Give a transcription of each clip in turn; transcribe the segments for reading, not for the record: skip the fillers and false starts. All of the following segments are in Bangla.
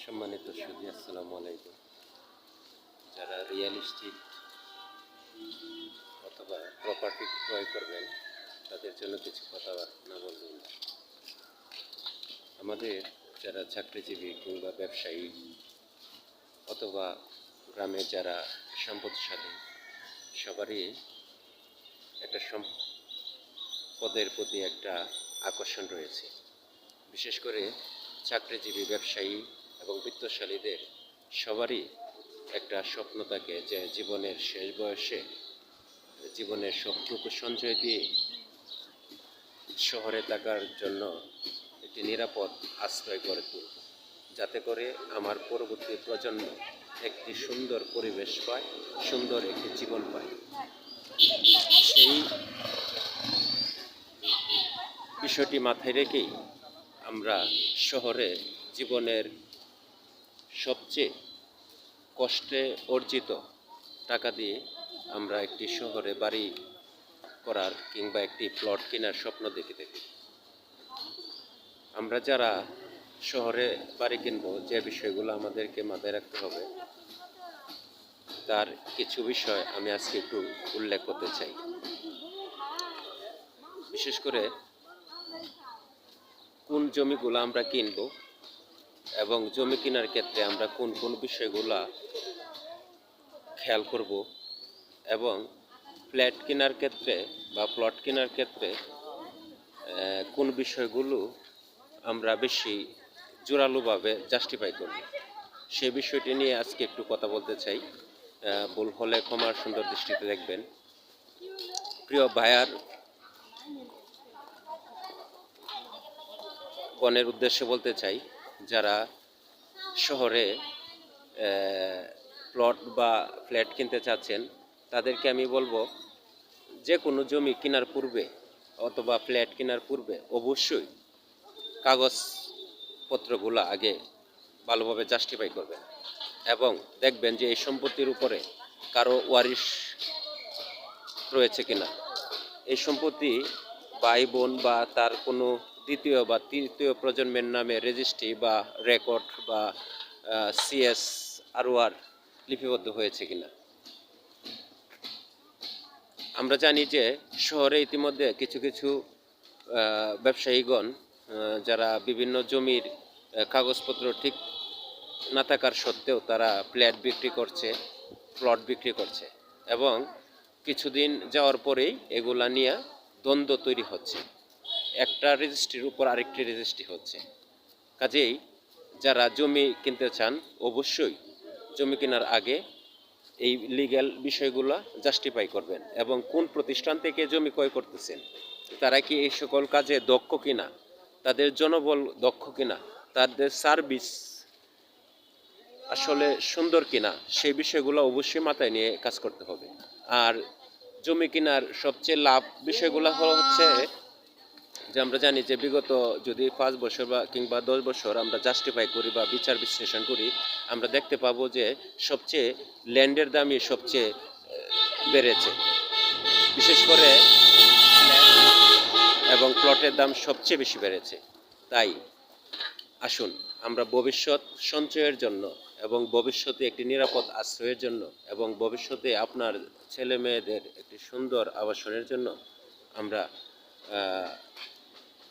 সম্মানিত সুধী, আসসালামু আলাইকুম। যারা রিয়েল এস্টেট অথবা প্রপার্টি ক্রয় করবেন তাদের জন্য কিছু কথা না বলবেন। আমাদের যারা চাকরিজীবী কিংবা ব্যবসায়ী অথবা গ্রামের যারা সম্পদশালী সবারই একটা সম্পদের প্রতি একটা আকর্ষণ রয়েছে। বিশেষ করে চাকরিজীবী ব্যবসায়ী এবং বিত্তশালীদের সবারই একটা স্বপ্ন থাকে যে জীবনের শেষ বয়সে জীবনের সবটুকু সঞ্চয় দিয়ে শহরে থাকার জন্য একটি নিরাপদ আশ্রয় গড়ে তুলব, যাতে করে আমার পরবর্তী প্রজন্ম একটি সুন্দর পরিবেশ পায়, সুন্দর একটি জীবন পায়। সেই বিষয়টি মাথায় রেখেই আমরা শহরে জীবনের সবচেয়ে কষ্টে অর্জিত টাকা দিয়ে আমরা একটি শহরে বাড়ি করার কিংবা একটি প্লট কেনার স্বপ্ন দেখে থাকি। আমরা যারা শহরে বাড়ি কিনব, যে বিষয়গুলো আমাদেরকে মাথায় রাখতে হবে তার কিছু বিষয় আমি আজকে একটু উল্লেখ করতে চাই। বিশেষ করে কোন জমিগুলো আমরা কিনব এবং জমি কেনার ক্ষেত্রে আমরা কোন কোন বিষয়গুলো খেয়াল করব এবং ফ্ল্যাট কেনার ক্ষেত্রে বা প্লট কেনার ক্ষেত্রে কোন বিষয়গুলো আমরা বেশি জোরালোভাবে জাস্টিফাই করব, সে বিষয়টি নিয়ে আজকে একটু কথা বলতে চাই। ভুল হলে ক্ষমার সুন্দর দৃষ্টিতে দেখবেন। প্রিয় ভাইয়ার গণের উদ্দেশ্যে বলতে চাই, যারা শহরে প্লট বা ফ্ল্যাট কিনতে চাচ্ছেন তাদেরকে আমি বলবো, যে কোনো জমি কেনার পূর্বে অথবা ফ্ল্যাট কেনার পূর্বে অবশ্যই কাগজপত্রগুলো আগে ভালোভাবে জাস্টিফাই করবেন এবং দেখবেন যে এই সম্পত্তির উপরে কারো ওয়ারিশ রয়েছে কিনা। এই সম্পত্তি ভাই বোন বা তার কোনো দ্বিতীয় বা তৃতীয় প্রজন্মের নামে রেজিস্ট্রি বা রেকর্ড বা CSROR লিপিবদ্ধ হয়েছে কিনা। আমরা জানি যে শহরে ইতিমধ্যে কিছু কিছু ব্যবসায়ীগণ যারা বিভিন্ন জমির কাগজপত্র ঠিক না থাকার সত্ত্বেও তারা ফ্ল্যাট বিক্রি করছে, প্লট বিক্রি করছে এবং কিছুদিন যাওয়ার পরেই এগুলা নিয়ে দ্বন্দ্ব তৈরি হচ্ছে, একটা রেজিস্ট্রির উপর আরেকটি রেজিস্ট্রি হচ্ছে। কাজেই যারা জমি কিনতে চান অবশ্যই জমি কেনার আগে এই লিগ্যাল বিষয়গুলো জাস্টিফাই করবেন এবং কোন প্রতিষ্ঠান থেকে জমি ক্রয় করতেছেন, তারা কি এই সকল কাজে দক্ষ কিনা, তাদের জনবল দক্ষ কিনা, তাদের সার্ভিস আসলে সুন্দর কিনা, সেই বিষয়গুলো অবশ্যই মাথায় নিয়ে কাজ করতে হবে। আর জমি কেনার সবচেয়ে লাভ বিষয়গুলো হচ্ছে যে আমরা জানি যে বিগত যদি 5 বছর বা কিংবা 10 বছর আমরা জাস্টিফাই করি বা বিচার বিশ্লেষণ করি, আমরা দেখতে পাবো যে সবচেয়ে ল্যান্ডের দামই সবচেয়ে বেড়েছে। বিশেষ করে এবং প্লটের দাম সবচেয়ে বেশি বেড়েছে। তাই আসুন আমরা ভবিষ্যৎ সঞ্চয়ের জন্য এবং ভবিষ্যতে একটি নিরাপদ আশ্রয়ের জন্য এবং ভবিষ্যতে আপনার ছেলে মেয়েদের একটি সুন্দর আবাসনের জন্য আমরা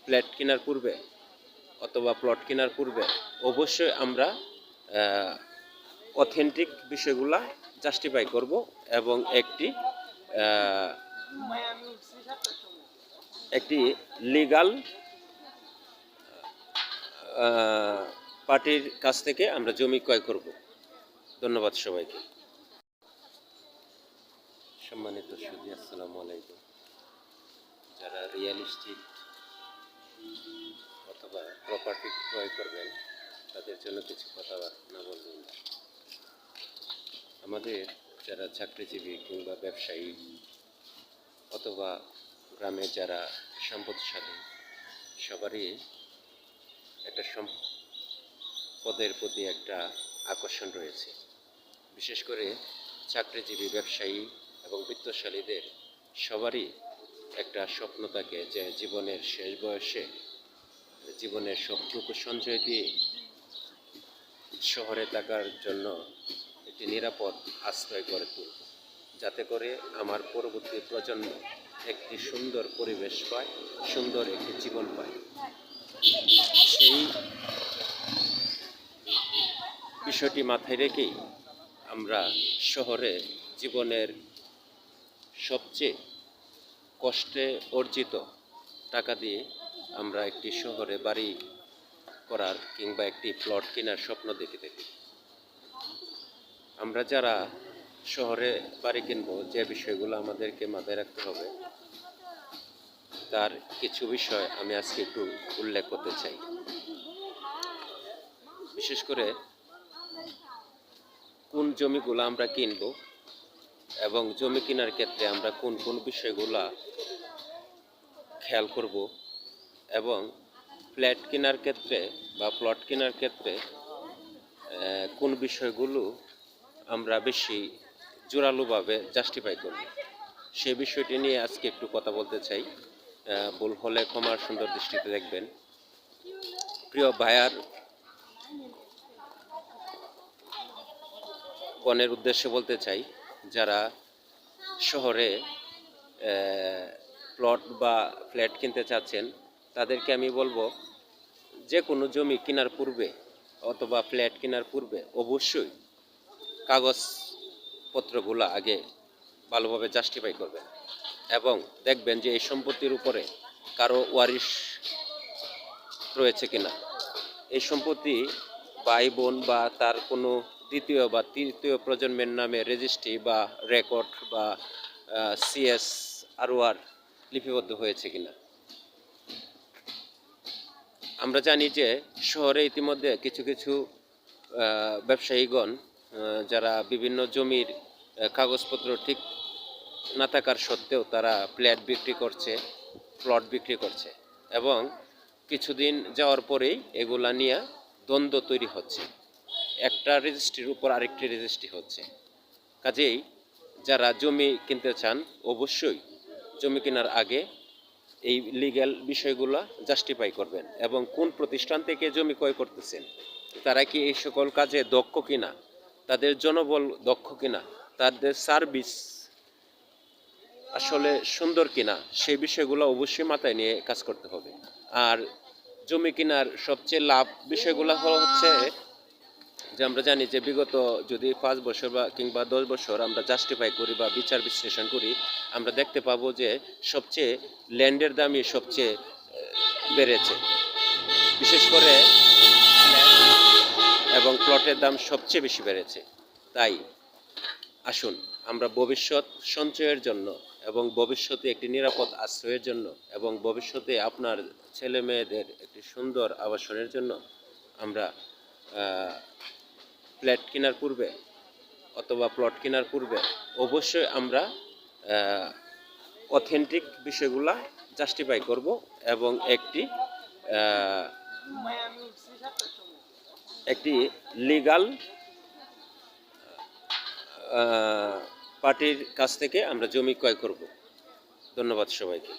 ফ্ল্যাট কেনার পূর্বে অথবা প্লট কেনার পূর্বে অবশ্যই আমরা অথেন্টিক বিষয়গুলা জাস্টিফাই করব এবং একটি লিগাল পার্টির কাছ থেকে আমরা জমি ক্রয় করব। ধন্যবাদ সবাইকে। সম্মানিত সুধী, আসসালামু আলাইকুম। যারা রিয়েল এস্টেট অথবা প্রপার্টি ক্রয় করবেন তাদের জন্য কিছু কথা না বলবেন। আমাদের যারা চাকরিজীবী কিংবা ব্যবসায়ী অথবা গ্রামের যারা সম্পদশালী সবারই একটা সম্পদের প্রতি একটা আকর্ষণ রয়েছে। বিশেষ করে চাকরিজীবী ব্যবসায়ী এবং বিত্তশালীদের সবারই একটা স্বপ্ন থাকে যে জীবনের শেষ বয়সে জীবনের সবটুকু সঞ্চয় দিয়ে শহরে থাকার জন্য একটি নিরাপদ আশ্রয় গড়ে তুলব, যাতে করে আমার পরবর্তী প্রজন্ম একটি সুন্দর পরিবেশ পায়, সুন্দর একটি জীবন পায়। সেই বিষয়টি মাথায় রেখেই আমরা শহরে জীবনের সবচেয়ে কষ্টে অর্জিত টাকা দিয়ে আমরা একটি শহরে বাড়ি করার কিংবা একটি প্লট কেনার স্বপ্ন দেখে থাকি। আমরা যারা শহরে বাড়ি কিনবো, যে বিষয়গুলো আমাদেরকে মাথায় রাখতে হবে তার কিছু বিষয় আমি আজকে একটু উল্লেখ করতে চাই। বিশেষ করে কোন জমিগুলো আমরা কিনবো এবং জমি কেনার ক্ষেত্রে আমরা কোন কোন বিষয়গুলা খেয়াল করব, এবং ফ্ল্যাট কেনার ক্ষেত্রে বা প্লট কেনার ক্ষেত্রে কোন বিষয়গুলো আমরা বেশি জোরালোভাবে জাস্টিফাই করব, সে বিষয়টি নিয়ে আজকে একটু কথা বলতে চাই। ভুল হলে ক্ষমার সুন্দর দৃষ্টিতে দেখবেন। প্রিয় ভাইয়ার বোনের উদ্দেশ্যে বলতে চাই, যারা শহরে প্লট বা ফ্ল্যাট কিনতে চাচ্ছেন, তাদেরকে আমি বলবো যে কোনো জমি কেনার পূর্বে অথবা ফ্ল্যাট কেনার পূর্বে অবশ্যই কাগজপত্রগুলো আগে ভালোভাবে জাস্টিফাই করবেন এবং দেখবেন যে এই সম্পত্তির উপরে কারো ওয়ারিশ রয়েছে কিনা। এই সম্পত্তি ভাই বোন বা তার কোনো দ্বিতীয় বা তৃতীয় প্রজন্মের নামে রেজিস্ট্রি বা রেকর্ড বা CSROR লিপিবদ্ধ হয়েছে কিনা। আমরা জানি যে শহরে ইতিমধ্যে কিছু কিছু ব্যবসায়ীগণ যারা বিভিন্ন জমির কাগজপত্র ঠিক না থাকার সত্ত্বেও তারা ফ্ল্যাট বিক্রি করছে, প্লট বিক্রি করছে, এবং কিছুদিন যাওয়ার পরেই এগুলা নিয়ে দ্বন্দ্ব তৈরি হচ্ছে, একটা রেজিস্ট্রির উপর আরেকটি রেজিস্ট্রি হচ্ছে। কাজেই যারা জমি কিনতে চান অবশ্যই জমি কেনার আগে এই লিগ্যাল বিষয়গুলো জাস্টিফাই করবেন এবং কোন প্রতিষ্ঠান থেকে জমি ক্রয় করতেছেন, তারা কি এই সকল কাজে দক্ষ কিনা, তাদের জনবল দক্ষ কিনা, তাদের সার্ভিস আসলে সুন্দর কিনা, সেই বিষয়গুলো অবশ্যই মাথায় নিয়ে কাজ করতে হবে। আর জমি কেনার সবচেয়ে লাভ বিষয়গুলো হচ্ছে যে আমরা জানি যে বিগত যদি 5 বছর বা কিংবা 10 বছর আমরা জাস্টিফাই করি বা বিচার বিশ্লেষণ করি, আমরা দেখতে পাবো যে সবচেয়ে ল্যান্ডের দামই সবচেয়ে বেড়েছে, বিশেষ করে এবং প্লটের দাম সবচেয়ে বেশি বেড়েছে। তাই আসুন আমরা ভবিষ্যৎ সঞ্চয়ের জন্য এবং ভবিষ্যতে একটি নিরাপদ আশ্রয়ের জন্য এবং ভবিষ্যতে আপনার ছেলে মেয়েদের একটি সুন্দর আবাসনের জন্য আমরা ফ্ল্যাট কেনার পূর্বে অথবা প্লট কেনার পূর্বে অবশ্যই আমরা অথেন্টিক বিষয়গুলা জাস্টিফাই করব এবং একটি লিগাল পার্টির কাছ থেকে আমরা জমি ক্রয় করব। ধন্যবাদ সবাইকে।